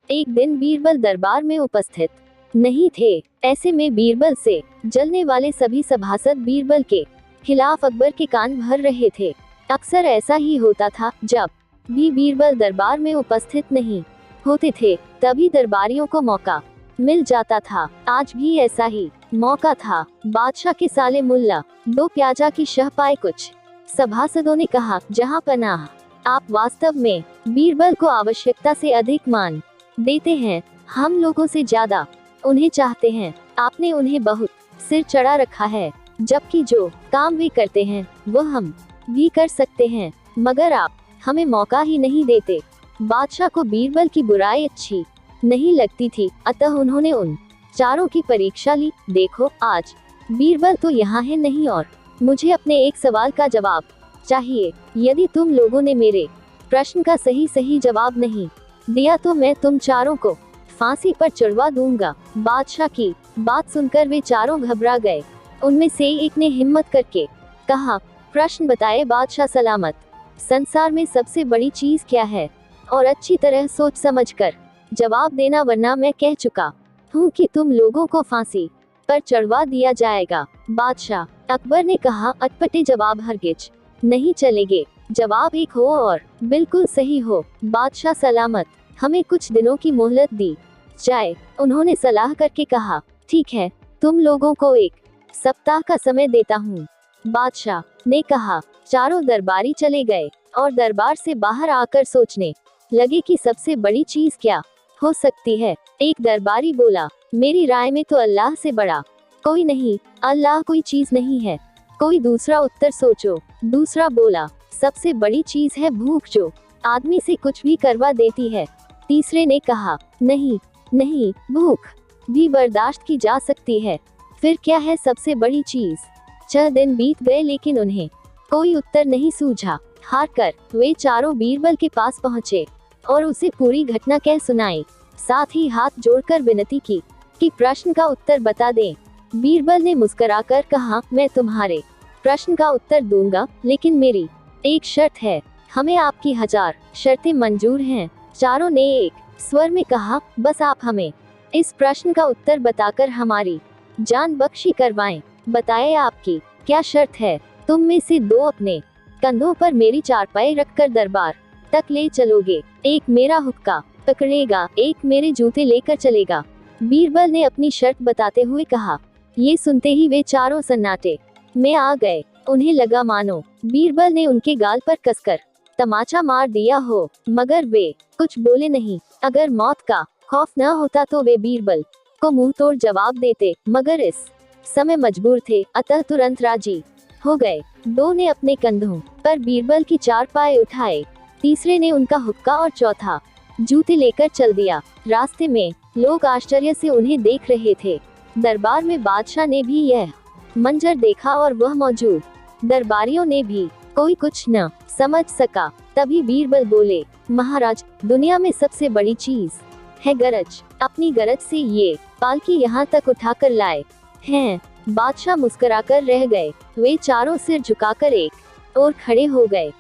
एक दिन बीरबल दरबार में उपस्थित नहीं थे। ऐसे में बीरबल से जलने वाले सभी सभासद बीरबल के खिलाफ अकबर के कान भर रहे थे। अक्सर ऐसा ही होता था, जब भी बीरबल दरबार में उपस्थित नहीं होते थे तभी दरबारियों को मौका मिल जाता था। आज भी ऐसा ही मौका था। बादशाह के साले मुल्ला 2 प्याजा की शह पाए। कुछ सभासदों ने कहा, जहां पनाह, आप वास्तव में बीरबल को आवश्यकता से अधिक मान देते हैं। हम लोगों से ज्यादा उन्हें चाहते हैं। आपने उन्हें बहुत सिर चढ़ा रखा है, जबकि जो काम वे करते हैं वो हम भी कर सकते हैं, मगर आप हमें मौका ही नहीं देते। बादशाह को बीरबल की बुराई अच्छी नहीं लगती थी, अतः उन्होंने उन चारों की परीक्षा ली। देखो, आज बीरबल तो यहाँ है नहीं और मुझे अपने एक सवाल का जवाब चाहिए। यदि तुम लोगों ने मेरे प्रश्न का सही जवाब नहीं दिया तो मैं तुम चारों को फांसी पर चढ़वा दूंगा। बादशाह की बात सुनकर वे चारों घबरा गए। उनमें से एक ने हिम्मत करके कहा, प्रश्न बताए बादशाह सलामत। संसार में सबसे बड़ी चीज क्या है? और अच्छी तरह सोच समझकर जवाब देना, वरना मैं कह चुका हूँ कि तुम लोगों को फांसी पर चढ़वा दिया जाएगा। बादशाह अकबर ने कहा, अटपटे जवाब हरगिज नहीं चलेंगे। जवाब एक हो और बिल्कुल सही हो। बादशाह सलामत, हमें कुछ दिनों की मोहलत दी जाए। उन्होंने सलाह करके कहा, ठीक है, तुम लोगों को 1 सप्ताह का समय देता हूँ। बादशाह ने कहा। चारों दरबारी चले गए और दरबार से बाहर आकर सोचने लगे कि सबसे बड़ी चीज क्या हो सकती है। एक दरबारी बोला, मेरी राय में तो अल्लाह से बड़ा कोई नहीं, अल्लाह कोई चीज नहीं है। कोई दूसरा उत्तर सोचो। दूसरा बोला, सबसे बड़ी चीज है भूख, जो आदमी से कुछ भी करवा देती है। तीसरे ने कहा, नहीं, भूख भी बर्दाश्त की जा सकती है। फिर क्या है सबसे बड़ी चीज? 6 दिन बीत गए लेकिन उन्हें कोई उत्तर नहीं सूझा। हार कर वे चारों बीरबल के पास पहुँचे और उसे पूरी घटना कह सुनाई। साथ ही हाथ जोड़कर विनती की कि प्रश्न का उत्तर बता दें। बीरबल ने मुस्कुराकर कहा, मैं तुम्हारे प्रश्न का उत्तर दूंगा, लेकिन मेरी एक शर्त है। हमें आपकी 1000 शर्तें मंजूर हैं। चारों ने एक स्वर में कहा, बस आप हमें इस प्रश्न का उत्तर बताकर हमारी जान बख्शी करवाएं। बताएं, आपकी क्या शर्त है? तुम में से 2 अपने कंधों पर मेरी चारपाई रखकर दरबार तक ले चलोगे। एक मेरा हुक्का पकड़ेगा, एक मेरे जूते लेकर चलेगा। बीरबल ने अपनी शर्त बताते हुए कहा। ये सुनते ही वे चारों सन्नाटे में आ गए। उन्हें लगा मानो बीरबल ने उनके गाल पर कसकर तमाचा मार दिया हो, मगर वे कुछ बोले नहीं। अगर मौत का खौफ न होता तो वे बीरबल को मुंह तोड़ जवाब देते, मगर इस समय मजबूर थे, अतः तुरंत राजी हो गए। 2 ने अपने कंधों पर बीरबल की चारपाई उठाए, तीसरे ने उनका हुक्का और चौथा जूते लेकर चल दिया। रास्ते में लोग आश्चर्य से उन्हें देख रहे थे। दरबार में बादशाह ने भी यह मंजर देखा और वह मौजूद दरबारियों ने भी कोई कुछ न समझ सका। तभी बीरबल बोले, महाराज, दुनिया में सबसे बड़ी चीज है गरज। अपनी गरज से ये पालकी यहाँ तक उठाकर लाए हैं। बादशाह मुस्कुराकर रह गए। वे चारों सिर झुकाकर एक और खड़े हो गए।